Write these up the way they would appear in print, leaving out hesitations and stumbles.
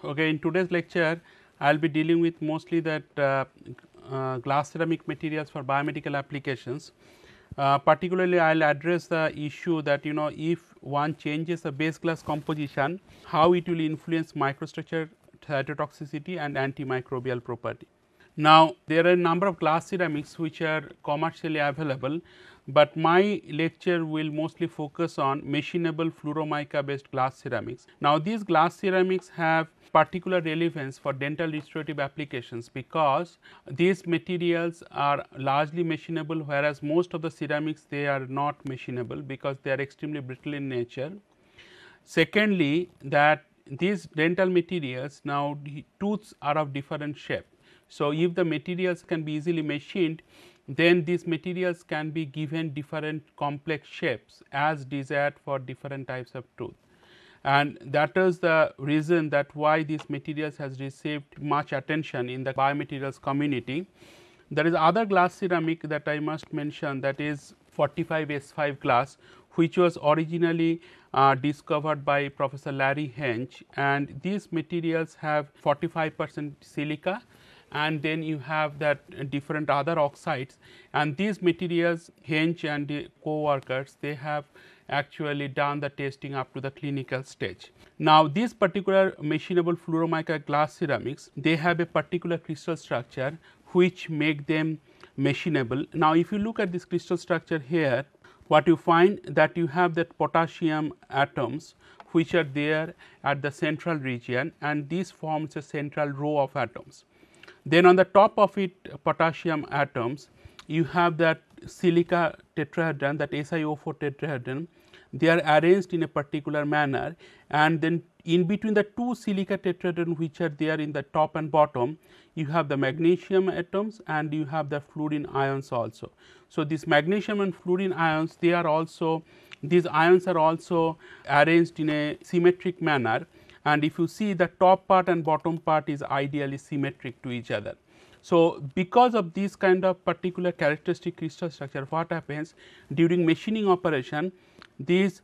Okay, in today's lecture, I will be dealing with mostly that glass ceramic materials for biomedical applications. Particularly, I will address the issue that if one changes the base glass composition, how it will influence microstructure, cytotoxicity and antimicrobial property. Now, there are a number of glass ceramics which are commercially available, but my lecture will mostly focus on machinable fluoromica based glass ceramics. Now, these glass ceramics have particular relevance for dental restorative applications, because these materials are largely machinable, whereas most of the ceramics they are not machinable because they are extremely brittle in nature. Secondly, that these dental materials, now the tooths are of different shape. So, if the materials can be easily machined, then these materials can be given different complex shapes as desired for different types of tooth. And that is the reason that why these materials has received much attention in the biomaterials community. There is other glass ceramic that I must mention, that is 45S5 glass, which was originally discovered by Professor Larry Hench, and these materials have 45% silica, and then you have that different other oxides, and these materials Hench and the co-workers they have actually done the testing up to the clinical stage. Now, these particular machinable fluoromica glass ceramics, they have a particular crystal structure which make them machinable. Now, if you look at this crystal structure here, what you find that you have that potassium atoms which are there at the central region, and this forms a central row of atoms. Then on the top of it potassium atoms, you have that silica tetrahedron, that SiO4 tetrahedron, they are arranged in a particular manner, and then in between the two silica tetrahedron which are there in the top and bottom, you have the magnesium atoms and you have the fluorine ions also. So, this magnesium and fluorine ions, they are also, these ions are also arranged in a symmetric manner, and if you see the top part and bottom part is ideally symmetric to each other. So, because of this kind of particular characteristic crystal structure, what happens during machining operation, these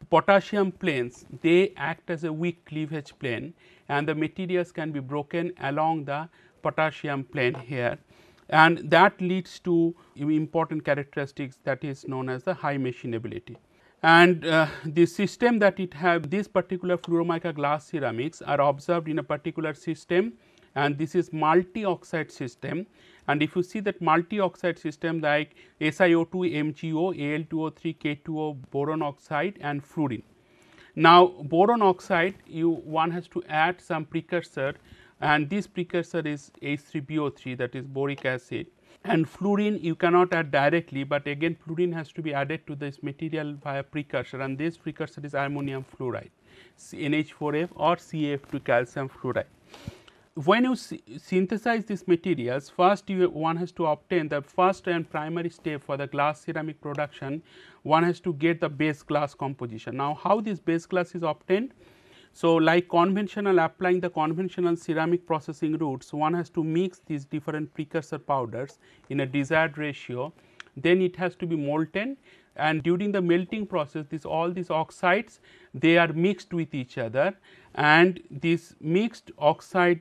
potassium planes they act as a weak cleavage plane, and the materials can be broken along the potassium plane here, and that leads to important characteristics that is known as the high machinability. And the system that it have, this particular fluoromica glass ceramics are observed in a particular system, and this is multi oxide system. And if you see that multi oxide system like SiO2, MgO, Al2O3, K2O, boron oxide and fluorine. Now, boron oxide one has to add some precursor, and this precursor is H3BO3, that is boric acid, and fluorine you cannot add directly, but again fluorine has to be added to this material via precursor, and this precursor is ammonium fluoride, NH4F or CaF2 calcium fluoride. When you synthesize these materials, first one has to obtain the first and primary step for the glass ceramic production, one has to get the base glass composition. Now, how this base glass is obtained? So, like conventional applying the conventional ceramic processing routes, one has to mix these different precursor powders in a desired ratio, then it has to be molten, and during the melting process all these oxides they are mixed with each other, and this mixed oxide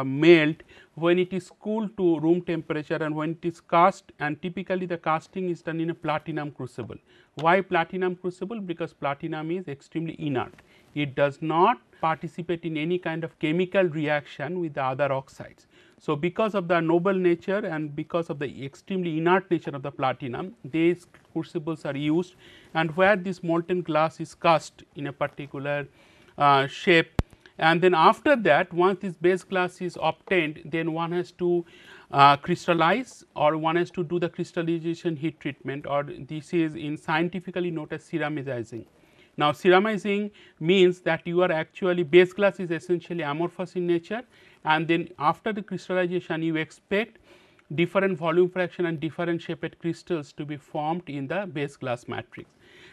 melt when it is cooled to room temperature, and when it is cast, and typically the casting is done in a platinum crucible. Why platinum crucible? Because platinum is extremely inert, it does not participate in any kind of chemical reaction with the other oxides. So, because of the noble nature and because of the extremely inert nature of the platinum, these crucibles are used, and where this molten glass is cast in a particular shape, and then after that once this base glass is obtained, then one has to crystallize, or one has to do the crystallization heat treatment, or this is in scientifically known as ceramizing. Now, ceramizing means that you are actually, base glass is essentially amorphous in nature, and then after the crystallization you expect different volume fraction and different shaped crystals to be formed in the base glass matrix,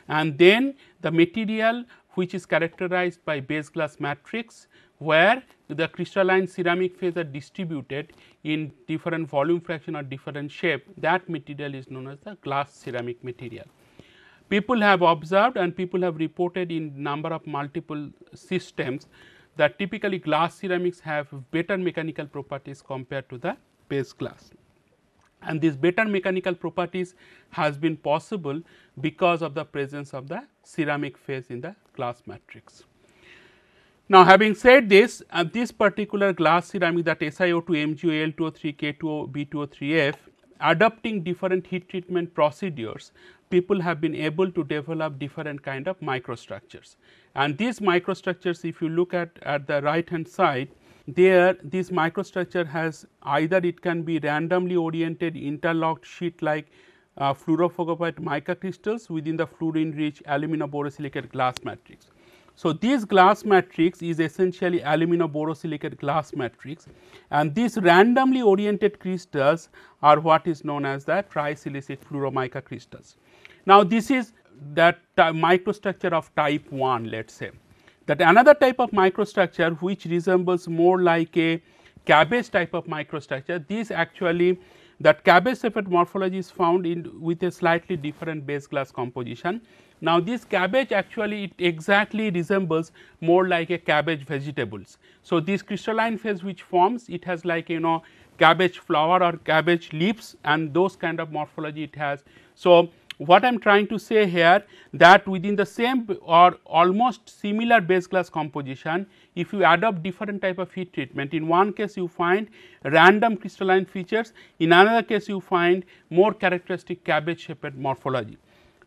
and then the material which is characterized by base glass matrix, where the crystalline ceramic phase are distributed in different volume fraction or different shape, that material is known as the glass ceramic material. People have observed and people have reported in number of multiple systems that typically glass ceramics have better mechanical properties compared to the base glass. And these better mechanical properties has been possible because of the presence of the ceramic phase in the glass matrix. Now, having said this, this particular glass ceramic, that SiO2, MgO, Al2O3, K2O, B2O3F, adopting different heat treatment procedures, people have been able to develop different kind of microstructures. And these microstructures, if you look at the right hand side, there this microstructure has either it can be randomly oriented interlocked sheet like fluorophosphate mica crystals within the fluorine rich aluminoborosilicate glass matrix. So, this glass matrix is essentially aluminoborosilicate glass matrix, and these randomly oriented crystals are what is known as the trisilicate fluoromica crystals. Now, this is that microstructure of type 1, let us say. That another type of microstructure which resembles more like a cabbage type of microstructure, this actually that cabbage shaped morphology is found in with a slightly different base glass composition. Now, this cabbage actually it exactly resembles more like a cabbage vegetables. So, this crystalline phase which forms, it has like cabbage flower or cabbage leaves, and those kind of morphology it has. So, what I am trying to say here, that within the same or almost similar base glass composition, if you adopt different type of heat treatment, in one case you find random crystalline features, in another case you find more characteristic cabbage shaped morphology.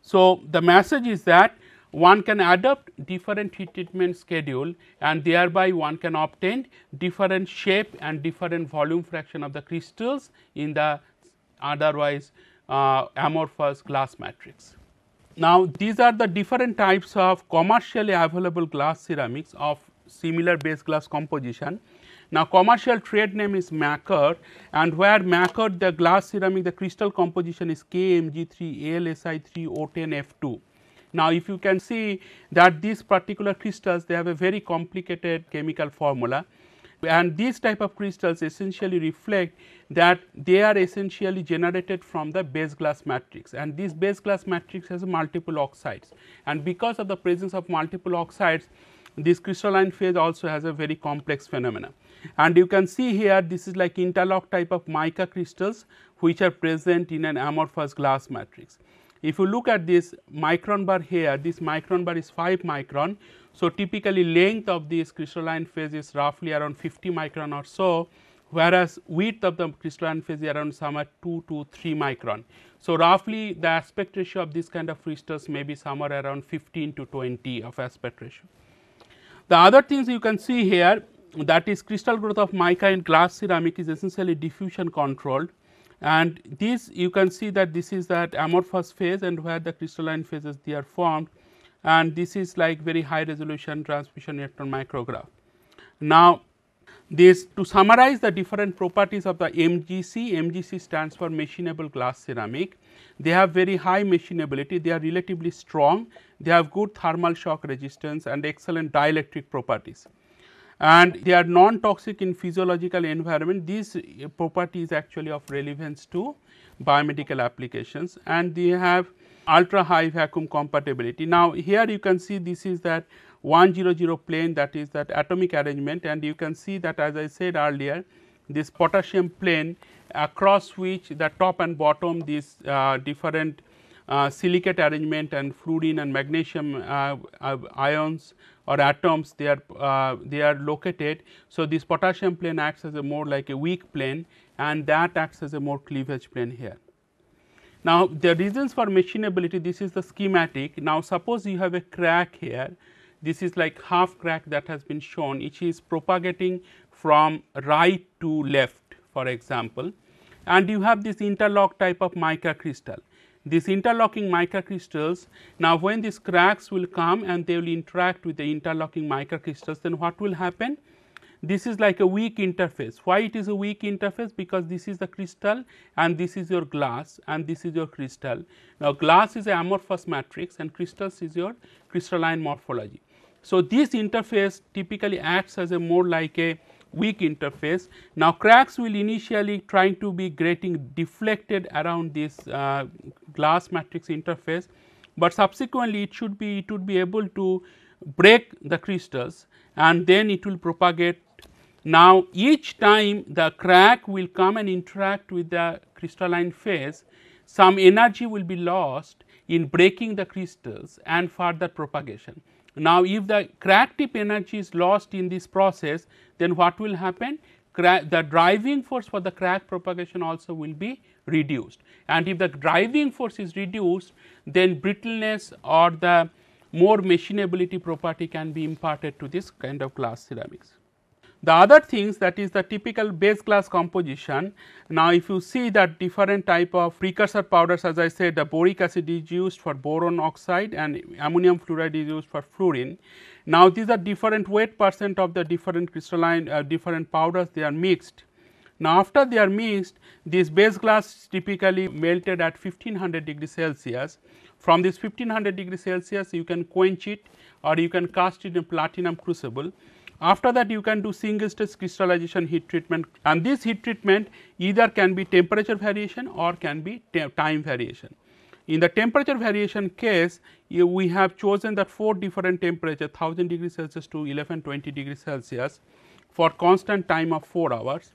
So, the message is that one can adopt different heat treatment schedule, and thereby one can obtain different shape and different volume fraction of the crystals in the otherwise amorphous glass matrix. Now, these are the different types of commercially available glass ceramics of similar base glass composition. Now, commercial trade name is Maker, and where Maker the glass ceramic, the crystal composition is KMG3 AlSi3 O10 F2. Now, if you can see that these particular crystals, they have a very complicated chemical formula, and these type of crystals essentially reflect that they are essentially generated from the base glass matrix, and this base glass matrix has multiple oxides, and because of the presence of multiple oxides, this crystalline phase also has a very complex phenomena. And you can see here, this is like interlock type of mica crystals which are present in an amorphous glass matrix. If you look at this micron bar here, this micron bar is 5 micron. So, typically length of this crystalline phase is roughly around 50 micron or so, whereas width of the crystalline phase is around somewhere 2 to 3 micron. So, roughly the aspect ratio of this kind of crystals may be somewhere around 15 to 20 of aspect ratio. The other things you can see here, that is crystal growth of mica in glass ceramic is essentially diffusion controlled, and this you can see that this is that amorphous phase and where the crystalline phases they are formed, and this is like very high resolution transmission electron micrograph. Now, this to summarize the different properties of the MGC, MGC stands for machinable glass ceramic. They have very high machinability, they are relatively strong, they have good thermal shock resistance and excellent dielectric properties, and they are non-toxic in physiological environment. This property is actually of relevance to biomedical applications, and they have ultra high vacuum compatibility. Now, here you can see this is that 100 plane, that is that atomic arrangement, and you can see that as I said earlier, this potassium plane across which the top and bottom these different silicate arrangement and fluorine and magnesium ions or atoms they are located. So, this potassium plane acts as a more like a weak plane, and that acts as a more cleavage plane here. Now, the reasons for machinability, this is the schematic. Now, suppose you have a crack here, this is like half crack that has been shown, which is propagating from right to left for example, and you have this interlock type of mica crystal. These interlocking mica crystals, now when these cracks will come and they will interact with the interlocking mica crystals, then what will happen? This is like a weak interface. Why it is a weak interface? Because this is the crystal and this is your glass and this is your crystal. Now, glass is an amorphous matrix and crystals is your crystalline morphology. So, this interface typically acts as a more like a weak interface. Now, cracks will initially trying to be getting deflected around this glass matrix interface, but subsequently it would be able to break the crystals and then it will propagate. Now, each time the crack will come and interact with the crystalline phase, some energy will be lost in breaking the crystals and further propagation. Now, if the crack tip energy is lost in this process, then what will happen? The driving force for the crack propagation also will be reduced, and if the driving force is reduced, then brittleness or the more machinability property can be imparted to this kind of glass ceramics. The other things, that is the typical base glass composition. Now, if you see that different type of precursor powders, as I said, the boric acid is used for boron oxide and ammonium fluoride is used for fluorine. Now, these are different weight percent of the different crystalline different powders, they are mixed. Now, after they are mixed, this base glass typically melted at 1500 degrees Celsius. From this 1500 degrees Celsius, you can quench it or you can cast it in platinum crucible. After that, you can do single stage crystallization heat treatment, and this heat treatment either can be temperature variation or can be time variation. In the temperature variation case, we have chosen that 4 different temperature, 1000 degrees Celsius to 1120 degrees Celsius for constant time of 4 hours.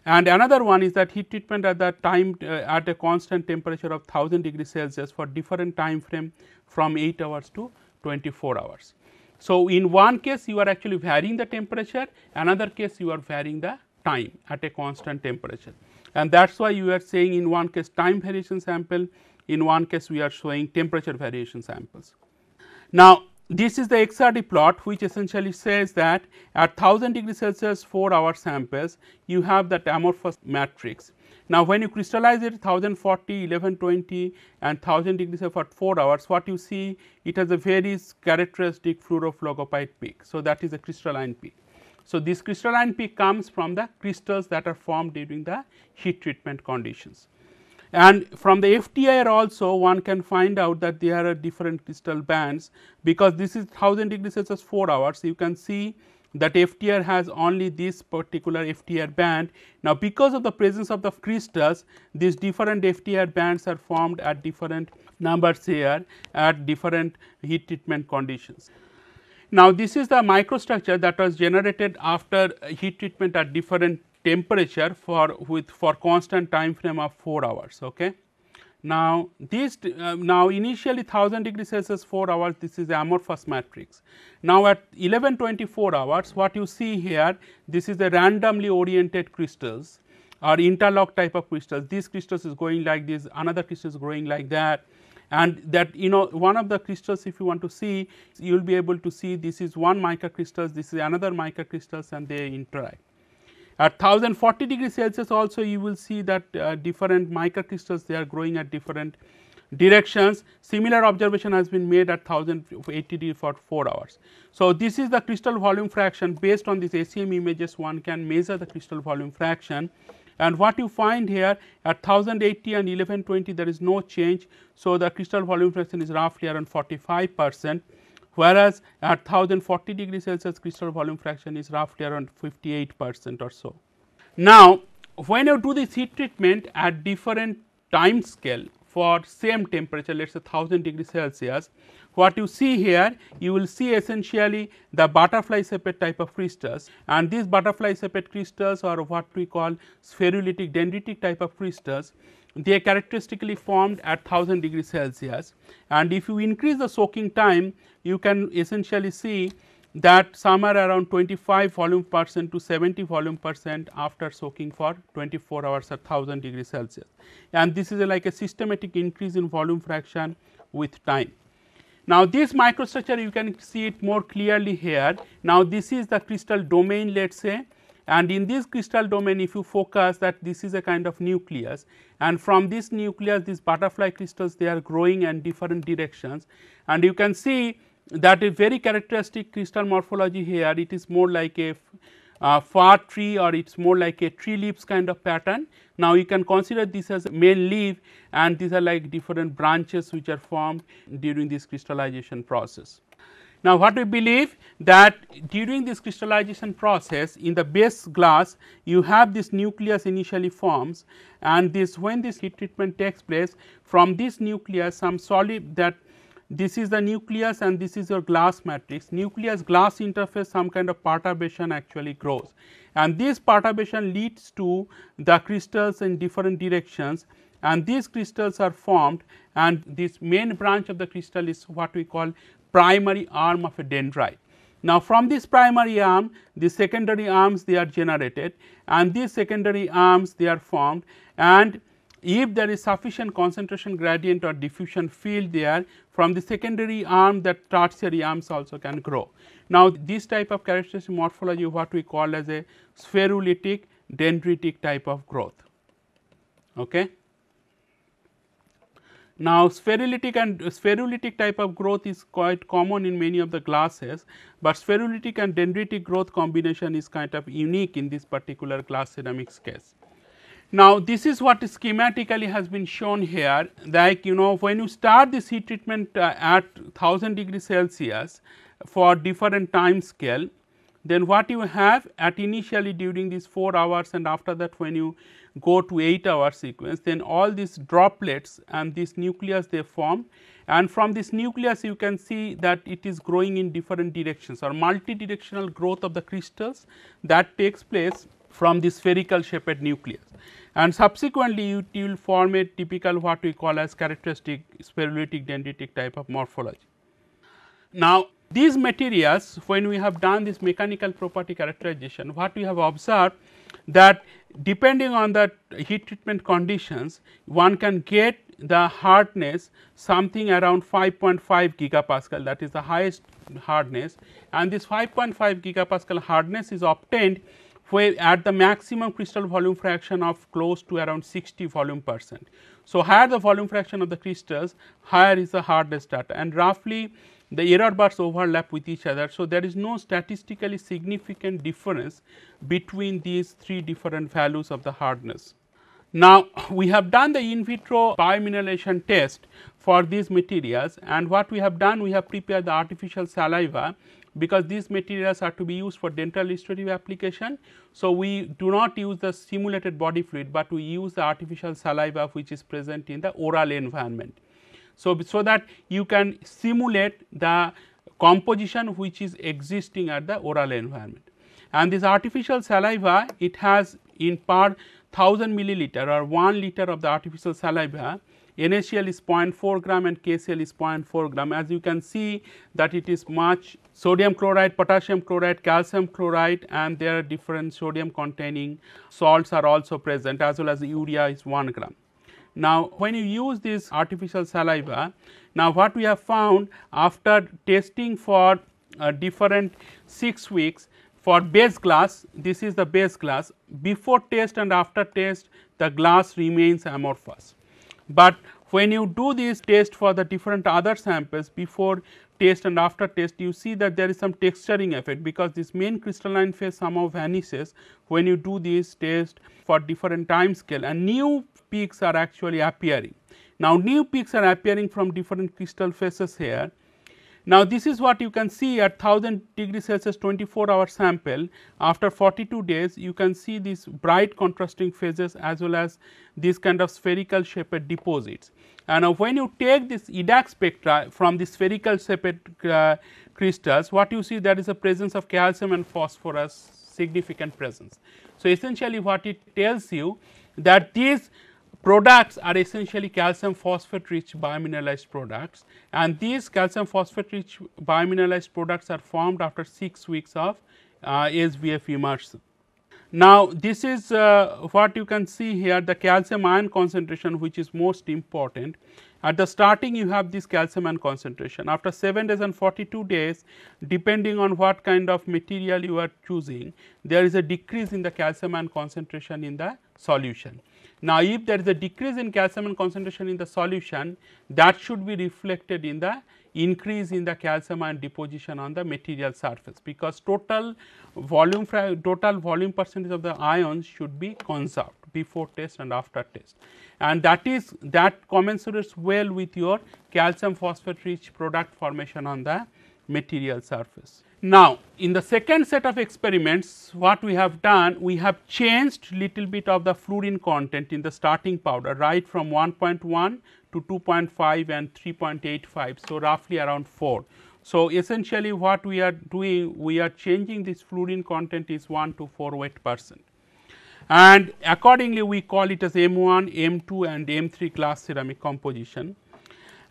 And another one is that heat treatment at that time at a constant temperature of 1000 degrees Celsius for different time frame from 8 hours to 24 hours. So, in one case you are actually varying the temperature, another case you are varying the time at a constant temperature, and that is why you are saying in one case time variation sample, in one case we are showing temperature variation samples. Now, this is the XRD plot, which essentially says that at 1000 degrees Celsius 4 hour samples you have that amorphous matrix. Now, when you crystallize it 1040, 1120 and 1000 degrees for 4 hours, what you see, it has a very characteristic fluorophlegopite peak. So, that is a crystalline peak. So, this crystalline peak comes from the crystals that are formed during the heat treatment conditions. And from the FTIR also one can find out that there are different crystal bands, because this is 1000 degrees Celsius 4 hours. You can see that FTIR has only this particular FTIR band. Now, because of the presence of the crystals, these different FTIR bands are formed at different numbers here at different heat treatment conditions. Now, this is the microstructure that was generated after heat treatment at different temperature for constant time frame of 4 hours. Okay. Now, this now initially 1000 degrees Celsius 4 hours, this is the amorphous matrix. Now, at 1124 hours, what you see here, this is the randomly oriented crystals or interlock type of crystals. These crystals is going like this, another crystal is going like that, and that one of the crystals, if you want to see, you will be able to see this is one mica crystals, this is another mica crystals, and they interact. At 1040 degrees Celsius also you will see that different mica crystals, they are growing at different directions. Similar observation has been made at 1080 degrees for 4 hours. So, this is the crystal volume fraction. Based on these ACM images, one can measure the crystal volume fraction, and what you find here at 1080 and 1120 there is no change. So, the crystal volume fraction is roughly around 45%. Whereas, at 1040 degrees Celsius crystal volume fraction is roughly around 58% or so. Now, when you do this heat treatment at different time scale for same temperature, let us say 1000 degrees Celsius, what you see here, you will see essentially the butterfly shaped type of crystals, and these butterfly shaped crystals are what we call spherulitic dendritic type of crystals. They are characteristically formed at 1000 degrees Celsius, and if you increase the soaking time, you can essentially see that somewhere around 25 volume percent to 70 volume percent after soaking for 24 hours at 1000 degrees Celsius, and this is like a systematic increase in volume fraction with time. Now, this microstructure you can see it more clearly here. Now, this is the crystal domain, let us say, and in this crystal domain if you focus that this is a kind of nucleus, and from this nucleus these butterfly crystals, they are growing in different directions, and you can see that a very characteristic crystal morphology here, it is more like a fir tree, or it is more like a tree leaves kind of pattern. Now, you can consider this as a main leaf, and these are like different branches which are formed during this crystallization process. Now, what we believe that during this crystallization process in the base glass, you have this nucleus initially forms, and this when this heat treatment takes place, from this nucleus some solid that this is the nucleus and this is your glass matrix. Nucleus glass interface, some kind of perturbation actually grows, and this perturbation leads to the crystals in different directions, and these crystals are formed, and this main branch of the crystal is what we call primary arm of a dendrite. Now, from this primary arm, the secondary arms they are generated, and these secondary arms they are formed, and if there is sufficient concentration gradient or diffusion field there, from the secondary arm that tertiary arms also can grow. Now, this type of characteristic morphology what we call as a spherulitic dendritic type of growth. Okay. Now, spherulitic type of growth is quite common in many of the glasses, but spherulitic and dendritic growth combination is kind of unique in this particular glass ceramics case. Now, this is what schematically has been shown here, like when you start this heat treatment at 1000 degree Celsius for different time scale, then what you have at initially during these 4 hours, and after that when you go to 8 hour sequence, then all these droplets and this nucleus they form, and from this nucleus you can see that it is growing in different directions or multi-directional growth of the crystals that takes place from this spherical shaped nucleus, and subsequently you will form a typical what we call as characteristic spherulitic dendritic type of morphology. Now, these materials, when we have done this mechanical property characterization, what we have observed that depending on the heat treatment conditions, one can get the hardness something around 5.5 gigapascal, that is the highest hardness, and this 5.5 gigapascal hardness is obtained where at the maximum crystal volume fraction of close to around 60 volume percent. So, higher the volume fraction of the crystals, higher is the hardness data, and roughly the error bars overlap with each other. So, there is no statistically significant difference between these 3 different values of the hardness. Now, we have done the in vitro biomineralization test for these materials, and what we have done, we have prepared the artificial saliva, because these materials are to be used for dental restorative application. So, we do not use the simulated body fluid, but we use the artificial saliva which is present in the oral environment. So that you can simulate the composition which is existing at the oral environment, and this artificial saliva, it has in per 1000 milliliter or 1 liter of the artificial saliva, NaCl is 0.4 gram and KCl is 0.4 gram. As you can see that it is much sodium chloride, potassium chloride, calcium chloride, and there are different sodium containing salts are also present, as well as the urea is 1 gram. Now, when you use this artificial saliva, now what we have found after testing for different 6 weeks for base glass, this is the base glass, before test and after test the glass remains amorphous. But when you do this test for the different other samples before test and after test, you see that there is some texturing effect, because this main crystalline phase somehow vanishes when you do this test for different time scale, and new peaks are actually appearing. Now, new peaks are appearing from different crystal phases here. Now, this is what you can see at 1000 degree Celsius 24 hour sample. After 42 days, you can see these bright contrasting phases as well as these kind of spherical shaped deposits. And now, when you take this EDAX spectra from the spherical shaped crystals, what you see, there is a presence of calcium and phosphorus, significant presence. So, essentially what it tells you that these products are essentially calcium phosphate rich biomineralized products, and these calcium phosphate rich biomineralized products are formed after 6 weeks of SVF immersion. Now, this is what you can see here, the calcium ion concentration, which is most important. At the starting you have this calcium ion concentration. After 7 days and 42 days, depending on what kind of material you are choosing, there is a decrease in the calcium ion concentration in the solution. Now, if there is a decrease in calcium ion concentration in the solution, that should be reflected in the increase in the calcium ion deposition on the material surface, because total volume percentage of the ions should be conserved before test and after test, and that commensurates well with your calcium phosphate rich product formation on the material surface. Now, in the second set of experiments, what we have done, we have changed little bit of the fluorine content in the starting powder, right from 1.1 to 2.5 and 3.85. So, roughly around 4. So, essentially what we are doing, we are changing this fluorine content is 1 to 4 weight%, and accordingly we call it as M1, M2 and M3 glass ceramic composition.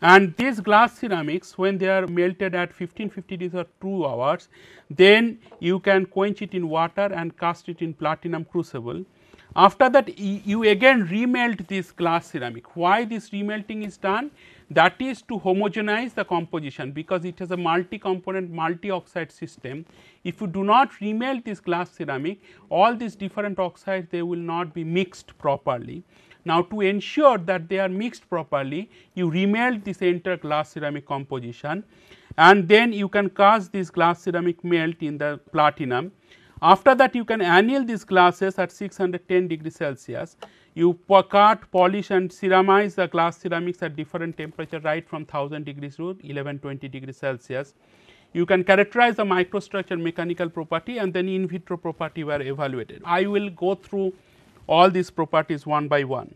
And these glass ceramics, when they are melted at 1550 degrees or 2 hours, then you can quench it in water and cast it in platinum crucible. After that, you again remelt this glass ceramic. Why this remelting is done? That is to homogenize the composition, because it has a multi component multi oxide system. If you do not remelt this glass ceramic, all these different oxides, they will not be mixed properly. Now, to ensure that they are mixed properly, you remelt this entire glass ceramic composition, and then you can cast this glass ceramic melt in the platinum. After that, you can anneal these glasses at 610 degrees Celsius. You cut, polish and ceramize the glass ceramics at different temperature, right from 1000 degrees to 1120 degrees Celsius. You can characterize the microstructure mechanical property, and then in vitro property were evaluated. I will go through all these properties one by one.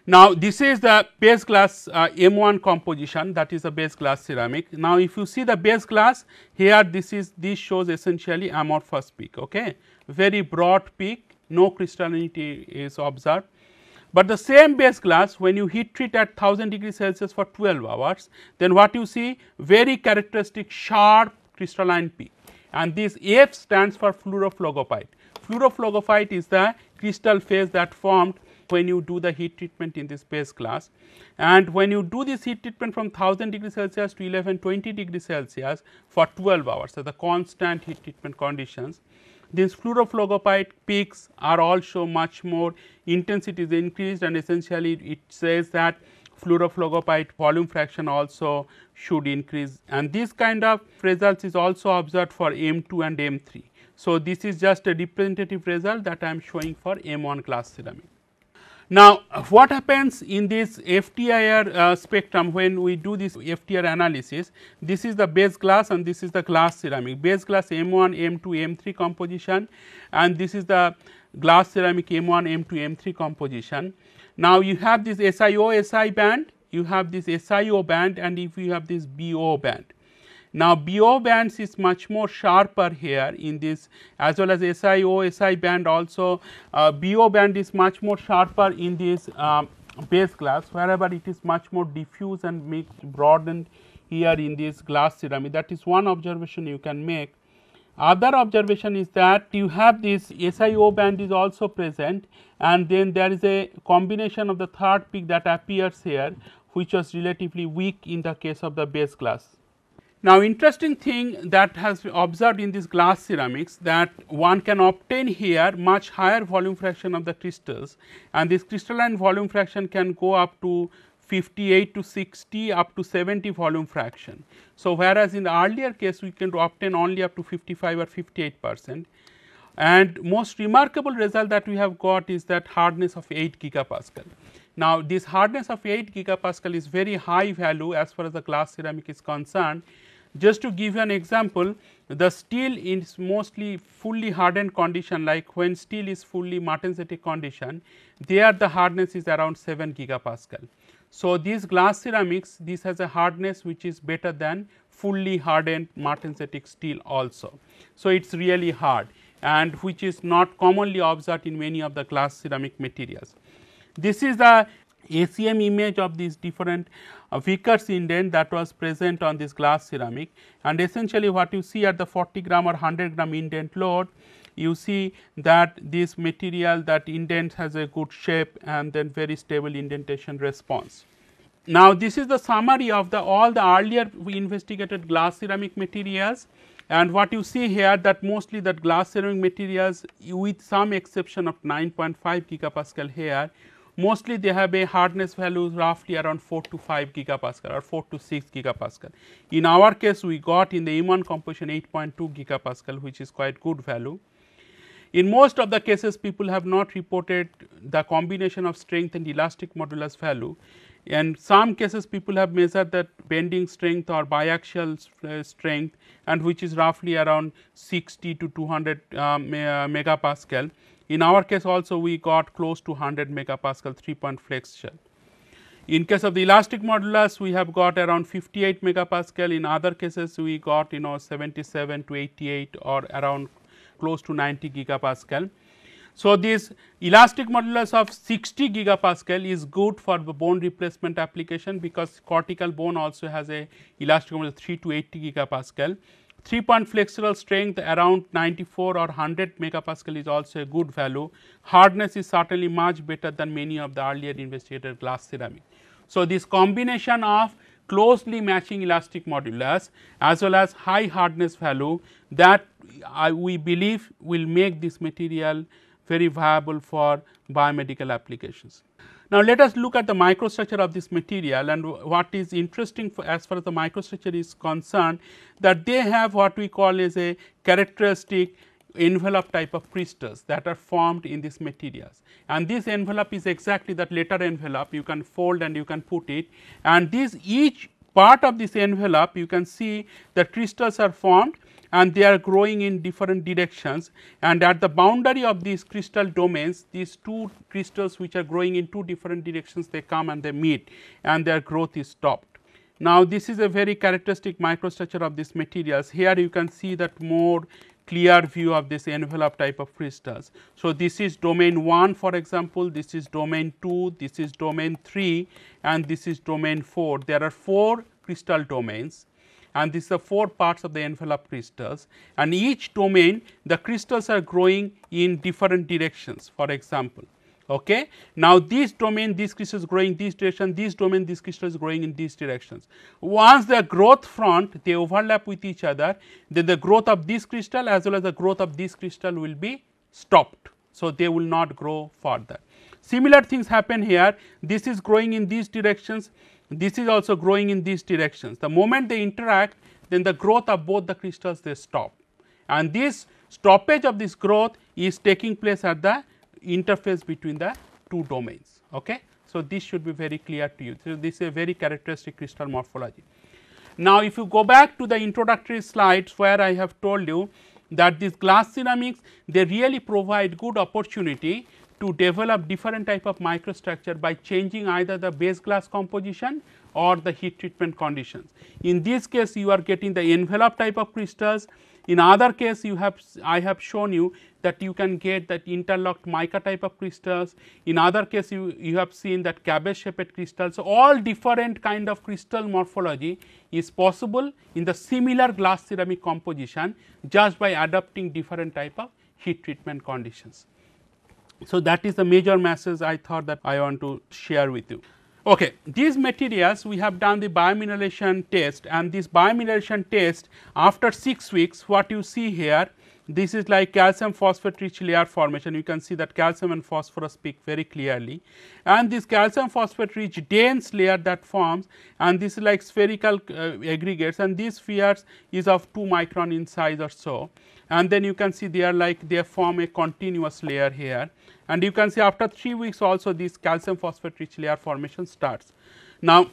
Now, this is the base glass M1 composition, that is the base glass ceramic. Now, if you see the base glass here, this shows essentially amorphous peak, okay, very broad peak, no crystallinity is observed. But the same base glass, when you heat treat at 1000 degrees Celsius for 12 hours, then what you see, very characteristic sharp crystalline peak, and this F stands for fluorophlegophyte. Fluorophlegophyte is the crystal phase that formed when you do the heat treatment in this base glass, and when you do this heat treatment from 1000 degrees Celsius to 1120 degrees Celsius for 12 hours, so the constant heat treatment conditions, these fluorophlegophyte peaks are also much more, intensity is increased, and essentially it says that fluorophlegophyte volume fraction also should increase, and this kind of results is also observed for M2 and M3. So, this is just a representative result that I am showing for M1 glass ceramic. Now, what happens in this FTIR spectrum when we do this FTIR analysis? This is the base glass and this is the glass ceramic. Base glass M1, M2, M3 composition, and this is the glass ceramic M1, M2, M3 composition. Now, you have this SiO Si band, you have this SiO band, and if you have this BO band. Now, BO bands is much more sharper here in this, as well as SiO Si band also. BO band is much more sharper in this base glass, wherever it is much more diffuse and mixed broadened here in this glass ceramic. That is one observation you can make. Other observation is that you have this SiO band is also present, and then there is a combination of the third peak that appears here, which was relatively weak in the case of the base glass. Now, interesting thing that has been observed in this glass ceramics, that one can obtain here much higher volume fraction of the crystals, and this crystalline volume fraction can go up to 58 to 60 up to 70 volume fraction. So, whereas in the earlier case we can obtain only up to 55 or 58%, and most remarkable result that we have got is that hardness of 8 gigapascal. Now, this hardness of 8 gigapascal is very high value as far as the glass ceramic is concerned. Just to give you an example, the steel is mostly fully hardened condition, like when steel is fully martensitic condition, there the hardness is around 7 gigapascal. So, these glass ceramics, this has a hardness which is better than fully hardened martensitic steel also. So, it is really hard, and which is not commonly observed in many of the glass ceramic materials. This is the ACM image of these different Vickers indent that was present on this glass ceramic, and essentially what you see at the 40 gram or 100 gram indent load, you see that this material, that indent has a good shape and then very stable indentation response. Now, this is the summary of all the earlier we investigated glass ceramic materials, and what you see here, that mostly that glass ceramic materials, with some exception of 9.5 gigapascal here, mostly they have a hardness value roughly around 4 to 5 gigapascal or 4 to 6 gigapascal. In our case, we got in the M1 composition 8.2 gigapascal, which is quite good value. In most of the cases, people have not reported the combination of strength and elastic modulus value. In some cases people have measured that bending strength or biaxial strength, and which is roughly around 60 to 200 megapascal. In our case also we got close to 100 megapascal 3-point flexion. In case of the elastic modulus, we have got around 58 megapascal. In other cases, we got 77 to 88 or around close to 90 gigapascal. So, this elastic modulus of 60 gigapascal is good for the bone replacement application, because cortical bone also has a elastic modulus 3 to 80 gigapascal. 3-point flexural strength around 94 or 100 megapascal is also a good value. Hardness is certainly much better than many of the earlier investigated glass ceramic. So, this combination of closely matching elastic modulus as well as high hardness value, that we believe will make this material very viable for biomedical applications. Now, let us look at the microstructure of this material, and what is interesting as far as the microstructure is concerned, that they have what we call as a characteristic envelope type of crystals that are formed in these materials, and this envelope is exactly that lateral envelope. You can fold and you can put it, and this each part of this envelope you can see the crystals are formed and they are growing in different directions, and at the boundary of these crystal domains, these two crystals which are growing in two different directions, they come and they meet and their growth is stopped. Now, this is a very characteristic microstructure of these materials. Here you can see that more clear view of this envelope type of crystals. So, this is domain 1 for example, this is domain 2, this is domain 3 and this is domain 4. There are 4 crystal domains, and these are 4 parts of the envelope crystals, and each domain the crystals are growing in different directions for example. Okay. Now, this domain this crystal is growing this direction, this domain this crystal is growing in these directions. Once the growth front they overlap with each other, then the growth of this crystal as well as the growth of this crystal will be stopped. So, they will not grow further. Similar things happen here, this is growing in these directions, this is also growing in these directions. The moment they interact, then the growth of both the crystals they stop, and this stoppage of this growth is taking place at the interface between the two domains. Okay. So, this should be very clear to you. So, this is a very characteristic crystal morphology. Now, if you go back to the introductory slides where I have told you that these glass ceramics, they really provide good opportunity to develop different type of microstructure by changing either the base glass composition or the heat treatment conditions. In this case, you are getting the envelope type of crystals. In other case, I have shown you that you can get that interlocked mica type of crystals. In other case, you have seen that cabbage shaped crystals. So, all different kind of crystal morphology is possible in the similar glass ceramic composition just by adopting different type of heat treatment conditions. So, that is the major message I thought that I want to share with you. Okay. These materials we have done the biomineralization test, and this biomineralization test after 6 weeks, what you see here, this is like calcium phosphate rich layer formation. You can see that calcium and phosphorus speak very clearly, and this calcium phosphate rich dense layer that forms, and this is like spherical aggregates, and these spheres is of 2 micron in size or so, and then you can see they are like they form a continuous layer here, and you can see after 3 weeks also this calcium phosphate rich layer formation starts. Now,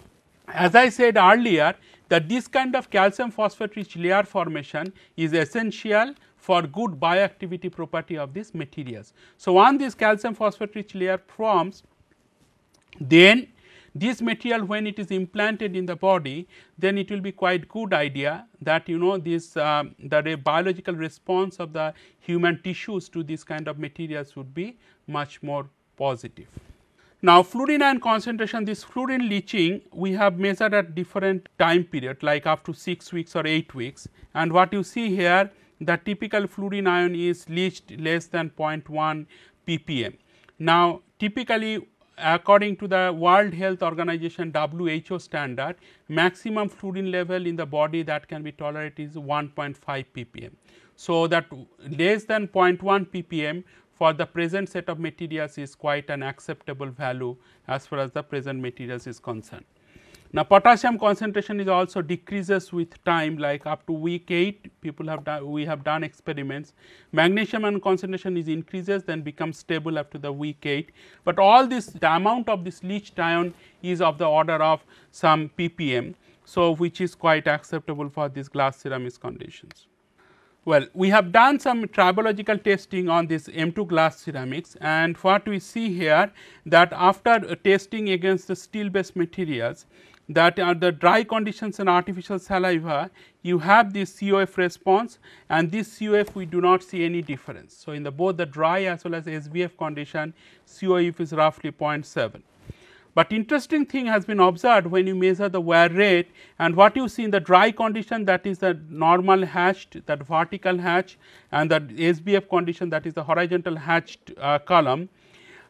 as I said earlier that this kind of calcium phosphate rich layer formation is essential for good bioactivity property of these materials. So, once this calcium phosphate rich layer forms, then this material when it is implanted in the body, then it will be quite good idea that this that a biological response of the human tissues to this kind of materials would be much more positive. Now, fluorine ion concentration, this fluorine leaching we have measured at different time period like up to 6 weeks or 8 weeks, and what you see here, the typical fluorine ion is leached less than 0.1 ppm. Now, typically according to the World Health Organization WHO standard, maximum fluorine level in the body that can be tolerated is 1.5 ppm. So, that less than 0.1 ppm for the present set of materials is quite an acceptable value as far as the present materials is concerned. Now, potassium concentration is also decreases with time, like up to week 8 people have done, we have done experiments. Magnesium ion concentration is increases, then becomes stable up to the week 8, but all this, the amount of this leached ion is of the order of some ppm. So, which is quite acceptable for these glass ceramics conditions. Well, we have done some tribological testing on this M2 glass ceramics, and what we see here, that after testing against the steel based materials, that are the dry conditions and artificial saliva, you have this COF response, and this COF we do not see any difference. So, in the both the dry as well as SBF condition, COF is roughly 0.7. But interesting thing has been observed when you measure the wear rate, and what you see in the dry condition, that is the normal hatched, that vertical hatch, and the SBF condition, that is the horizontal hatched column,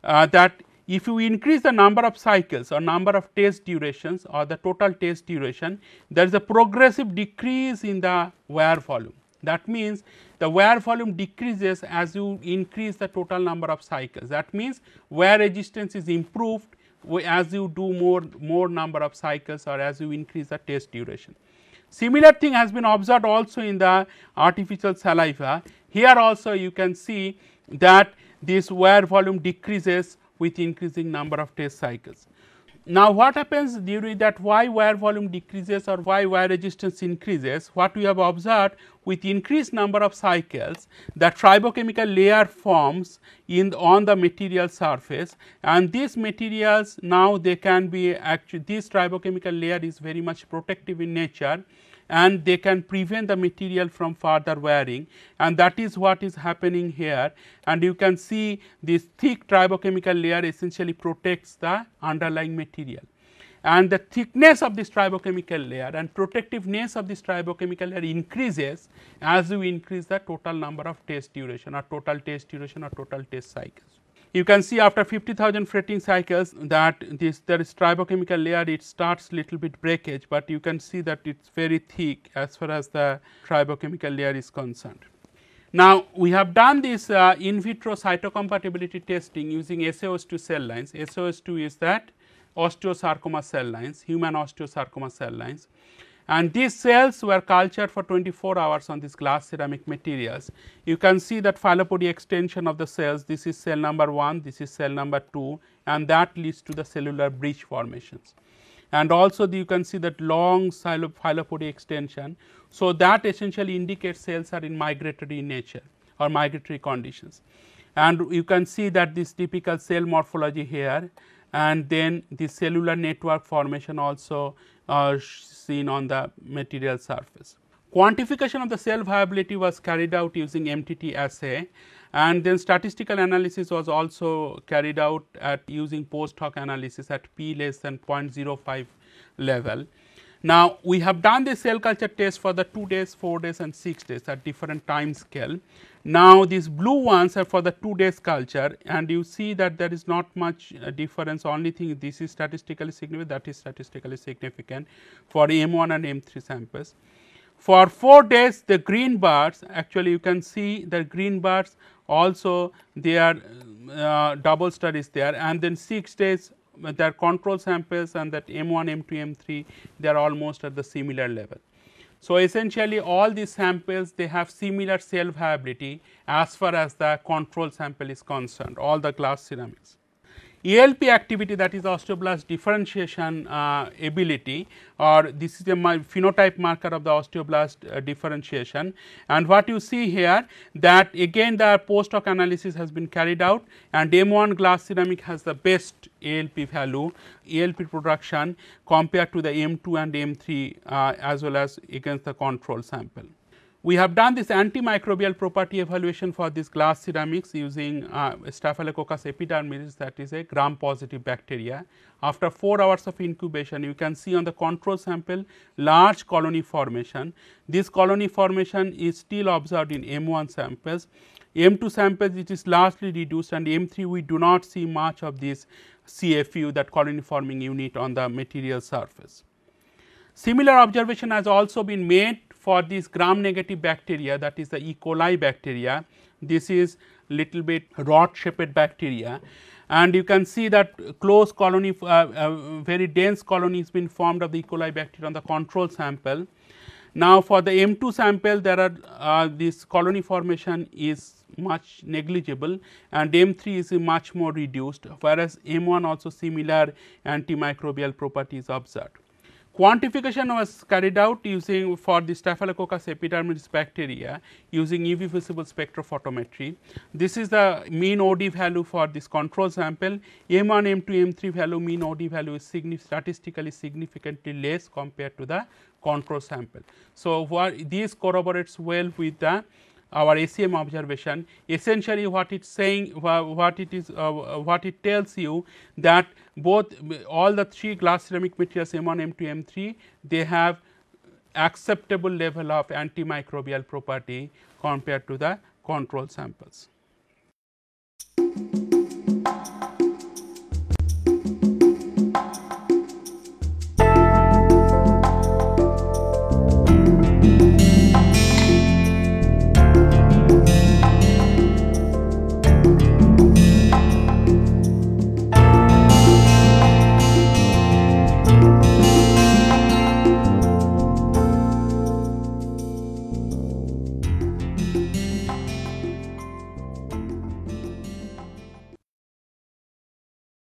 that if you increase the number of cycles or number of test durations or the total test duration, there is a progressive decrease in the wear volume. That means, the wear volume decreases as you increase the total number of cycles. That means, wear resistance is improved as you do more number of cycles or as you increase the test duration. Similar thing has been observed also in the artificial saliva. Here also you can see that this wear volume decreases with increasing number of test cycles. Now, what happens during that, why wear volume decreases or why wear resistance increases? What we have observed, with increased number of cycles, the tribochemical layer forms on the material surface, and these materials now they can be actually, this tribochemical layer is very much protective in nature, and they can prevent the material from further wearing, and that is what is happening here. And you can see this thick tribochemical layer essentially protects the underlying material, and the thickness of this tribochemical layer and protectiveness of this tribochemical layer increases as you increase the total number of test duration or total test duration or total test cycles. You can see after 50,000 fretting cycles that there is tribochemical layer, it starts little bit breakage, but you can see that it is very thick as far as the tribochemical layer is concerned. Now, we have done this in vitro cytocompatibility testing using SaOS2 cell lines. SaOS2 is that osteosarcoma cell lines, human osteosarcoma cell lines, and these cells were cultured for 24 hours on these glass ceramic materials. You can see that phyllopodia extension of the cells, this is cell number 1, this is cell number 2, and that leads to the cellular breach formations. And also you can see that long phyllopodia extension. So, that essentially indicates cells are in migratory in nature or migratory conditions. And you can see that this typical cell morphology here, and then the cellular network formation also seen on the material surface. Quantification of the cell viability was carried out using MTT assay, and then statistical analysis was also carried out at using post hoc analysis at p less than 0.05 level. Now, we have done the cell culture test for the 2 days, 4 days and 6 days at different time scale. Now, these blue ones are for the 2 days culture, and you see that there is not much difference, only thing this is statistically significant, that is statistically significant for M1 and M3 samples. For 4 days, the green bars, actually you can see the green bars also they are double studies there, and then 6 days their control samples and that M1, M2, M3 they are almost at the similar level. So, essentially all these samples they have similar cell viability as far as the control sample is concerned, all the glass ceramics. ELP activity, that is osteoblast differentiation ability, or this is a phenotype marker of the osteoblast differentiation. And what you see here, that again the post hoc analysis has been carried out, and M1 glass ceramic has the best ELP value, ELP production compared to the M2 and M3 as well as against the control sample. We have done this antimicrobial property evaluation for this glass ceramics using Staphylococcus epidermidis, that is a gram positive bacteria. After 4 hours of incubation, you can see on the control sample large colony formation. This colony formation is still observed in M1 samples. M2 samples it is largely reduced, and M3 we do not see much of this CFU, that colony forming unit, on the material surface. Similar observation has also been made for this gram negative bacteria, that is the E. coli bacteria. This is little bit rod shaped bacteria, and you can see that close colony, very dense colony has been formed of the E. coli bacteria on the control sample. Now, for the M2 sample, there are this colony formation is much negligible, and M3 is much more reduced, whereas M1 also similar antimicrobial properties observed. Quantification was carried out using for the Staphylococcus epidermidis bacteria using UV visible spectrophotometry. This is the mean OD value for this control sample. M1, M2, M3 value mean OD value is statistically significantly less compared to the control sample. So, what this corroborates well with the our ACM observation. Essentially what it is saying, what it is, what it tells you that both all the three glass ceramic materials M1, M2, M3, they have acceptable level of antimicrobial property compared to the control samples.